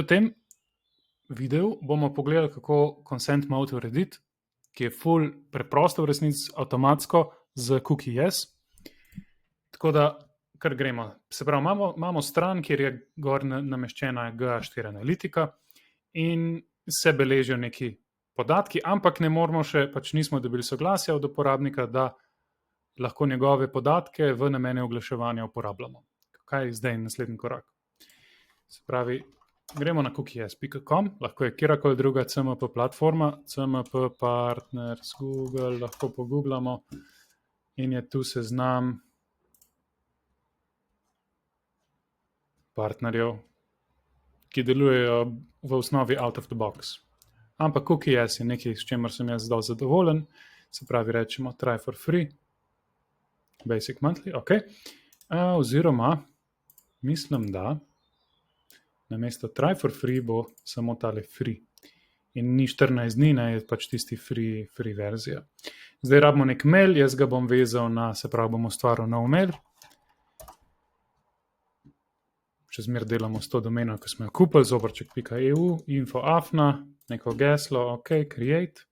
tem videu bomo pogledali, kako consent mode urediti, ki je ful preprosto v resnici avtomatsko z cookie yes. Tako da, kar gremo. Se pravi, imamo stran, kjer je gor nameščena GA4 analitika in se beležijo neki podatki, ampak ne moramo še, pač nismo dobili soglasja od uporabnika, da lahko njegove podatke v namene oglaševanja uporabljamo. Kaj je zdaj naslednji korak? Se pravi, gremo na cookies.com, lahko je kjerkoli druga CMP platforma, CMP Partners, Google, lahko pogooglamo in je tu seznam partnerjev, ki delujejo v osnovi out of the box. Ampak cookies je nekaj, s čemer sem jaz zdaj zadovoljen, se pravi rečemo try for free, basic monthly, ok. Oziroma, mislim, da namesto try for free bo samo tale free. In ni 14 dni, ne, je pač tisti free verzija. Zdaj rabimo nek mail, jaz ga bom vezal na, se pravi, bom ustvaril nov mail. Še zmer delamo s to domeno, ko smo jo kupili, zoborček.eu, info.afna, neko geslo, ok, create.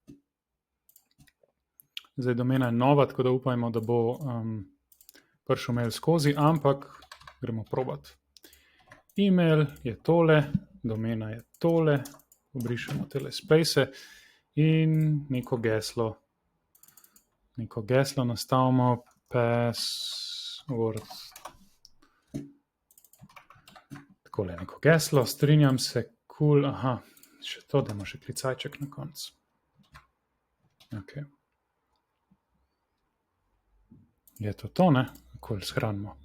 Zdaj domena je nova, tako da upajmo, da bo prišel mail skozi, ampak gremo probat. E-mail je tole, domena je tole, obrišemo tele space in neko geslo nastavimo, password. Takole neko geslo, strinjam se, cool, aha, še to, dajmo še klicajček na koncu. Ok. Je to, ne? Takole shranimo.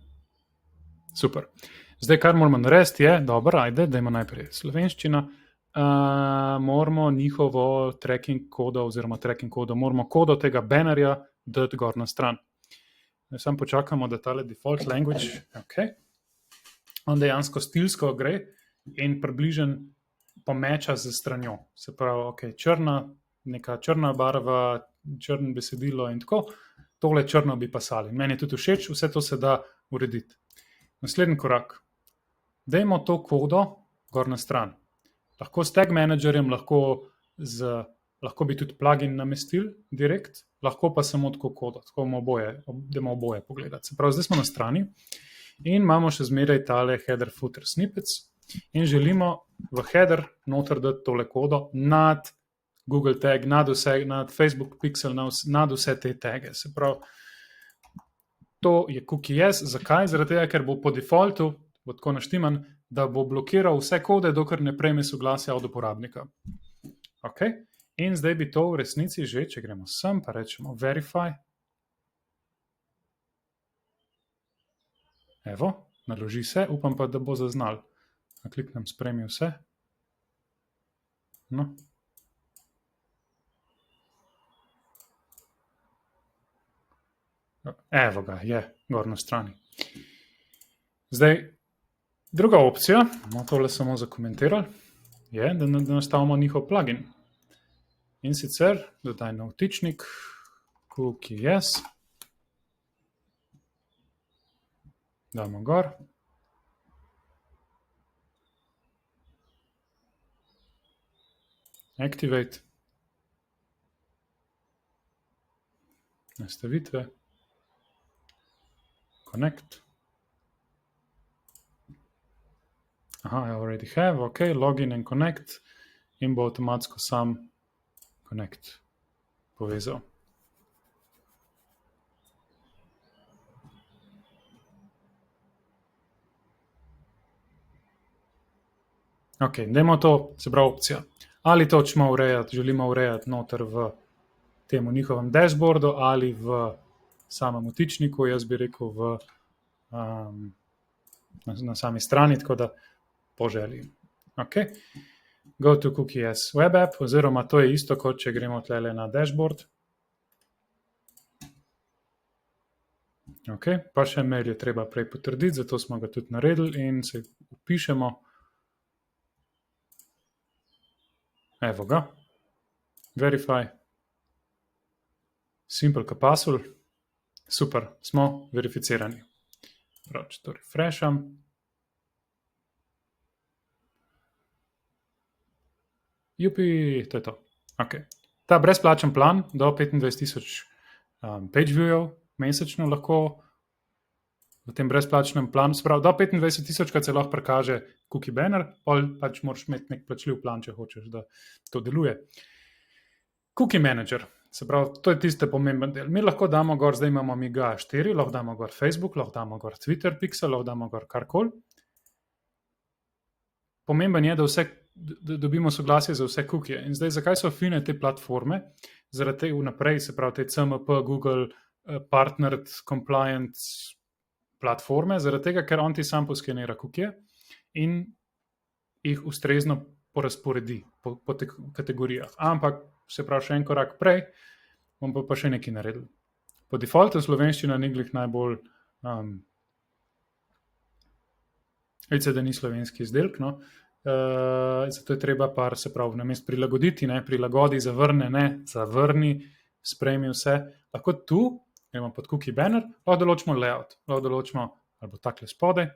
Super. Zdaj, kar moramo narediti je, dobro, ajde, dajmo najprej slovenščina, moramo njihovo tracking kodo oziroma tracking kodo, moramo kodo tega bannerja dati gor na stran. Samo počakamo, da tale default language, ok, on dejansko stilsko gre in približen pomeča z stranjo. Se pravi, ok, neka črna barva, črn besedilo in tako, tole črno bi pasali. Meni je tudi všeč, vse to se da urediti. Naslednji korak. Dajmo to kodo gor na stran. Lahko s tag managerjem, lahko bi tudi plugin namestil direkt, lahko pa samo tako kodo, tako dajmo oboje pogledati. Se pravi, zdaj smo na strani in imamo še zmeraj tale header footer snippets in želimo v header noter dati tole kodo nad Google tag, nad Facebook pixel, nad vse te tage. Se pravi, to je cookies. Zakaj? Zaradi tega, ker bo po defaultu, bo tako naštiman, da bo blokiral vse kode, dokler ne prejme soglasja od uporabnika. Ok, in zdaj bi to v resnici že, če gremo sem, pa rečemo verify. Evo, naloži se, upam pa, da bo zaznal. Kliknem spremi vse. No. Evo ga, je gor na strani. Zdaj, druga opcija, bomo tole samo zakomentirali, je, da nastavimo njihov plugin. In sicer, dodaj nov vtičnik, cookies, damo gor. Activate. Nastavitve. Connect. Aha, I already have, ok, login and connect in bo avtomatsko sam connect povezal. Ok, dajmo to, se pravi opcija. Ali to želimo urejati noter v temu njihovem dashboardu ali v samem vtičniku, jaz bi rekel na sami strani, tako da po želji. Ok, go to cookies web app, oziroma to je isto, kot če gremo tlele na dashboard. Ok, pa še mail je treba prej potrditi, zato smo ga tudi naredili in se upišemo. Evo ga, verify, simple ka pasul, super, smo verificirani. Prav, če to refresham. Jupi, to je to. Okay. Ta brezplačen plan do 25,000 page viewov mesečno lahko v tem brezplačnem planu, sprav do 25,000, kad se lahko prikaže cookie banner, pač moraš imeti nek plačljiv plan, če hočeš, da to deluje. Cookie manager, se pravi, to je tiste pomemben del. Mi lahko damo gor, zdaj imamo mi GA4, lahko damo gor Facebook, lahko damo gor Twitter Pixel, lahko damo gor karkoli. Pomemben je, da dobimo soglasje za vse cookije. In zdaj, zakaj so fine te platforme? Zaradi te vnaprej, se pravi, te CMP, Google, Partnered, Compliant platforme, zaradi tega, ker on ti sam poskenira cookije in jih ustrezno porazporedi po kategorijah. Ampak, se pravi, še en korak prej, bom pa še nekaj naredil. Po defaultu slovenščina ni glih najbolj, vidite, da ni slovenski izdelk, no? Zato je treba par, se pravi, namest prilagoditi, ne, prilagodi, zavrne, ne, zavrni, sprejmi vse. Lahko tu, imamo pod cookie banner, lahko določimo layout, lahko določimo ali bo takle spodaj,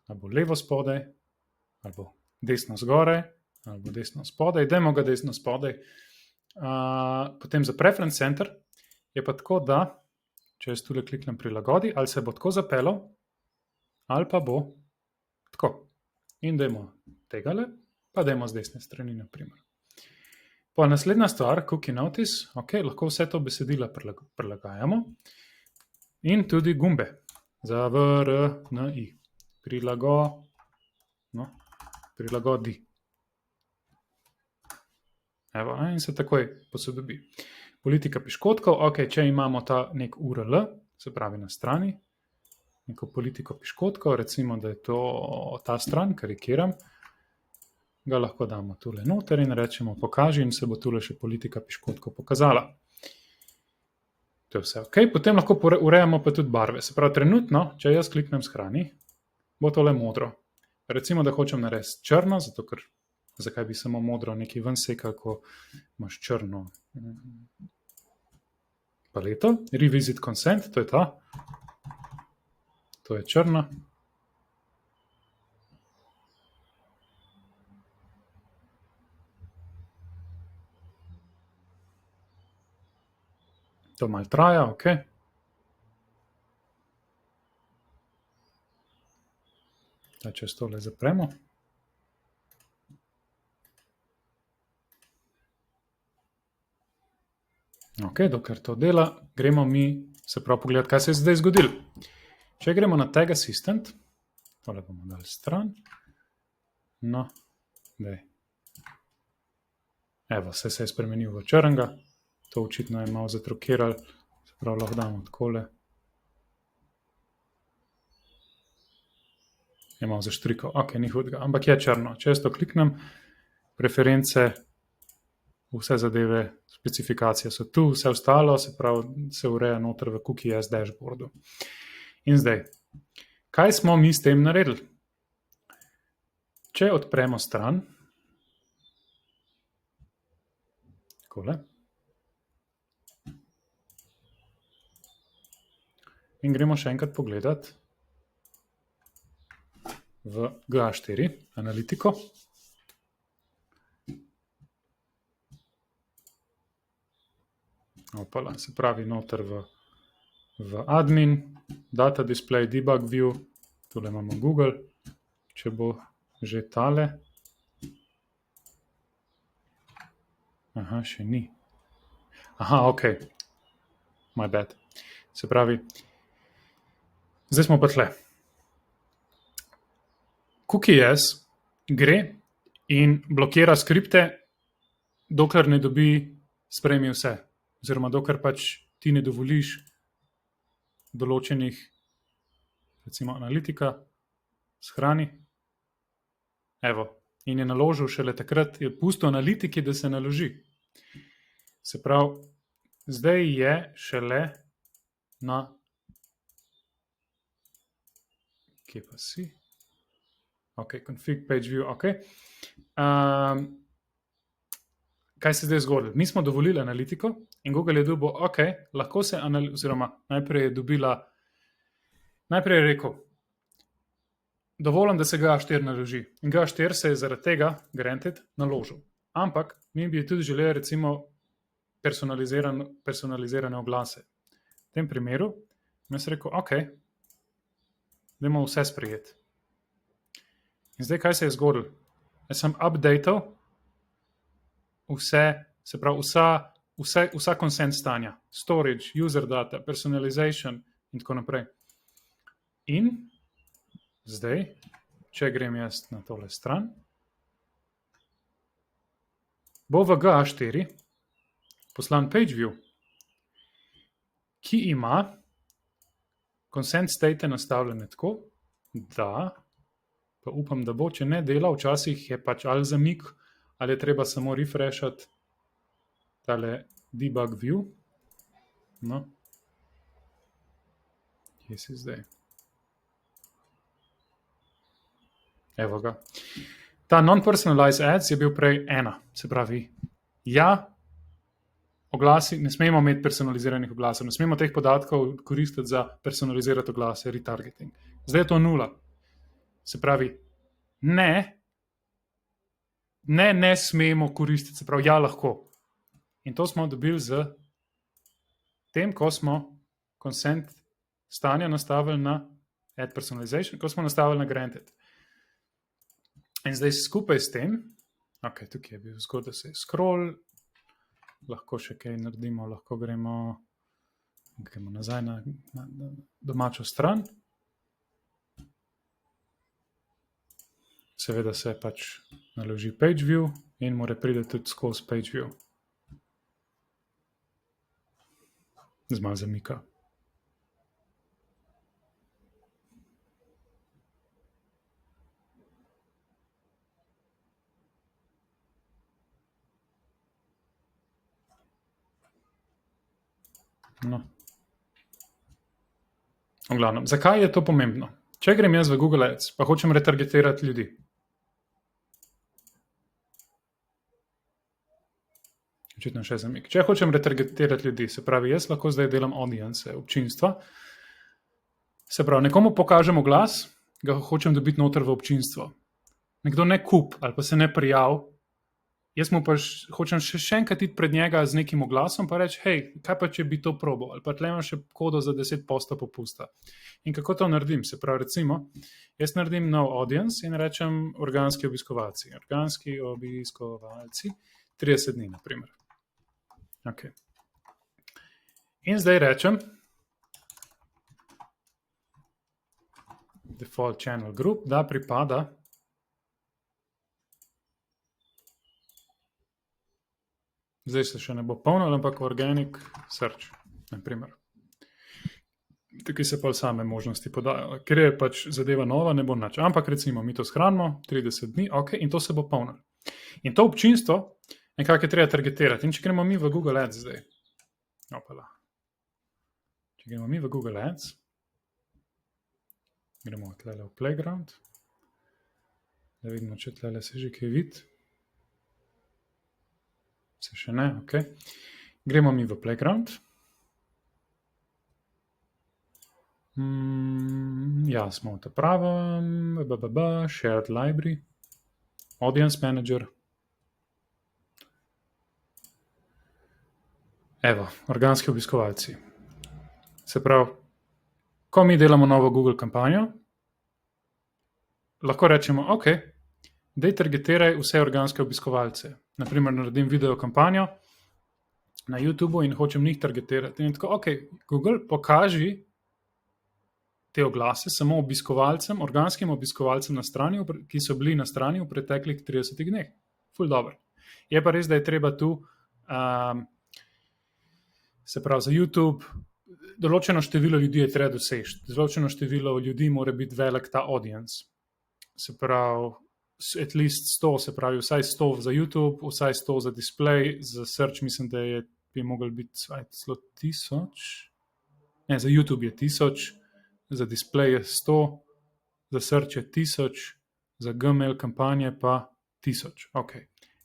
ali bo levo spodaj, ali bo desno zgoraj, ali bo desno spodaj, dajmo ga desno spodaj. Potem za preference center je pa tako, da če jaz tule kliknem prilagodi, ali se bo tako zapeljal, ali pa bo tako. In dajmo tegale, pa dajmo z desne strani, naprimer. Pa naslednja stvar, cookie notice, ok, lahko vse to besedila prilagajamo in tudi gumbe za VRNI. Prilagodi. Evo, in se takoj posodobi. Politika piškotkov, ok, če imamo ta nek URL, se pravi na strani, neko politiko piškotkov, recimo, da je to ta stran, karikiram, ga lahko damo tule noter in rečemo pokaži in se bo tule še politika piškotkov pokazala. To je vse ok. Potem lahko urejamo pa tudi barve. Se pravi, trenutno, če jaz kliknem shrani, bo tole modro. Recimo, da hočem narediti črno, zato ker zakaj bi samo modro nekaj ven sekal, ko imaš črno paleto. Revisit consent, to je ta. To je črna. To malo traja, ok. Da če tole zapremo. Ok, dokler to dela, gremo mi se prav pogledati, kaj se je zdaj zgodilo. Če gremo na tag assistant, tole bomo dali stran, no, daj. Evo, se je spremenil v črnega, to očitno je malo zatrokiral, se prav lahko damo takole. Je malo zaštrikal, ok, ni hudega, ampak je črno. Če jaz to kliknem, preference, vse zadeve, specifikacije so tu, vse ostalo, se pravi, se ureja noter v cookies dashboardu. In zdaj, kaj smo mi s tem naredili? Če odpremo stran, takole, in gremo še enkrat pogledati v GA4 analitiko. Opala, se pravi noter v admin, data display, debug view, tule imamo Google, če bo že tale. Aha, še ni. Aha, ok, my bad. Se pravi, zdaj smo pa tle. Cookies gre in blokira skripte, dokler ne dobi sprejmi vse, oziroma dokler pač ti ne dovoliš določenih, recimo analitika, shrani, evo, in je naložil šele takrat, je pustil analitiki, da se naloži. Se pravi, zdaj je šele na, kje pa si? Ok, config page view, ok. Kaj se zdaj zgodilo? Mi smo dovolili analitiko in Google je dobil, ok, lahko se oziroma najprej je rekel, dovoljen, da se GA4 naloži. In GA4 se je zaradi tega, granted, naložil. Ampak mi bi tudi želeli recimo personalizirane oglase. V tem primeru mi je rekel, ok, dajmo vse sprejeti. In zdaj, kaj se je zgodilo? Jaz sem updateal vse, se pravi vsa consent stanja, storage, user data, personalization in tako naprej. In zdaj, če grem jaz na tole stran, bo v GA4 poslan page view, ki ima consent state nastavljene tako, da, pa upam, da bo, če ne dela, včasih je pač ali zamik, ali je treba samo refreshati tale debug view. No. Kje si zdaj? Evo ga. Ta non-personalized ads je bil prej 1, se pravi, ja, oglasi, ne smemo imeti personaliziranih oglasov, ne smemo teh podatkov koristiti za personalizirati oglase, retargeting. Zdaj je to 0. Se pravi, ne smemo koristiti, se pravi, ja, lahko. In to smo dobili z tem, ko smo consent stanja nastavili na ad personalization, ko smo nastavili na granted. In zdaj skupaj s tem, ok, tukaj je bil zgodaj, da se je scroll, lahko še kaj naredimo, lahko gremo nazaj na domačo stran. Seveda se pač naloži page view in mora priti tudi skozi page view. Zmanj zamika. No. V glavnem, zakaj je to pomembno? Če grem jaz v Google Ads, pa hočem retargetirati ljudi. Očitno še zamik. Če hočem retargetirati ljudi, se pravi, jaz lahko zdaj delam audience, občinstva. Se pravi, nekomu pokažem oglas, ga hočem dobiti noter v občinstvo. Nekdo ne kup ali pa se ne prijav, jaz mu pa hočem še enkrat iti pred njega z nekim oglasom pa reči, hej, kaj pa če bi to probal, ali pa tle imam še kodo za 10% popusta. In kako to naredim? Se pravi, recimo, jaz naredim nov audience in rečem organski obiskovalci. Organski obiskovalci, 30 dni, na primer. Ok. In zdaj rečem default channel group, da pripada zdaj se še ne bo polnil, ampak organic search, na primer. Tukaj se pa same možnosti podajo. Ker je pač zadeva nova, ne bo nič. Ampak recimo, mi to shranimo, 30 dni, ok, in to se bo polnilo. In to občinstvo nekako je treba targetirati. In če gremo mi v Google Ads zdaj, opala. Če gremo mi v Google Ads, gremo tlele v Playground, da vidimo, če tlele se že kaj vidi. Se še ne, ok. Gremo mi v Playground. Ja, smo v ta pravem, shared library, audience manager. Evo, organski obiskovalci. Se pravi, ko mi delamo novo Google kampanjo, lahko rečemo, ok, daj targetiraj vse organske obiskovalce. Naprimer, naredim video kampanjo na YouTubeu in hočem njih targetirati. In tako, ok, Google, pokaži te oglase samo obiskovalcem, organskim obiskovalcem na strani, ki so bili na strani v preteklih 30 dneh. Ful dobro. Je pa res, da je treba tu, se pravi, za YouTube, določeno število ljudi je treba doseči. Določeno število ljudi mora biti velik ta audience. Se pravi, at least 100, se pravi, vsaj 100 za YouTube, vsaj 100 za display, za search mislim, da bi mogel biti celo 1000. Ne, za YouTube je 1000, za display je 100, za search je 1000, za Gmail kampanje pa 1000. Ok.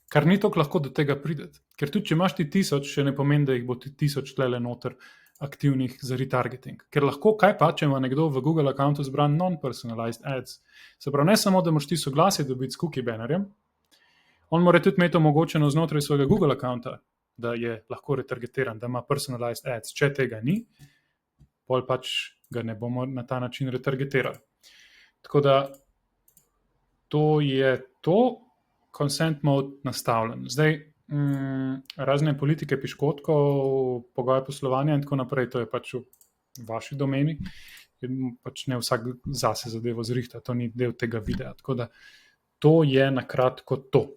Kar ni toliko lahko do tega prideti. Ker tudi, če imaš ti 1000, še ne pomeni, da jih bo ti 1000 tlele noter aktivnih za retargeting. Ker lahko, kaj pa, če ima nekdo v Google accountu zbran non-personalized ads. Se pravi, ne samo, da moraš ti soglasje dobiti s cookie bannerjem, on mora tudi imeti omogočeno znotraj svojega Google accounta, da je lahko retargetiran, da ima personalized ads. Če tega ni, pol pač ga ne bomo na ta način retargetirali. Tako da to je to, consent mode nastavljen. Zdaj, razne politike piškotkov, pogoje poslovanja in tako naprej, to je pač v vaši domeni, in pač ne vsak zase zadevo zrihta, to ni del tega videa. Tako da to je na kratko to.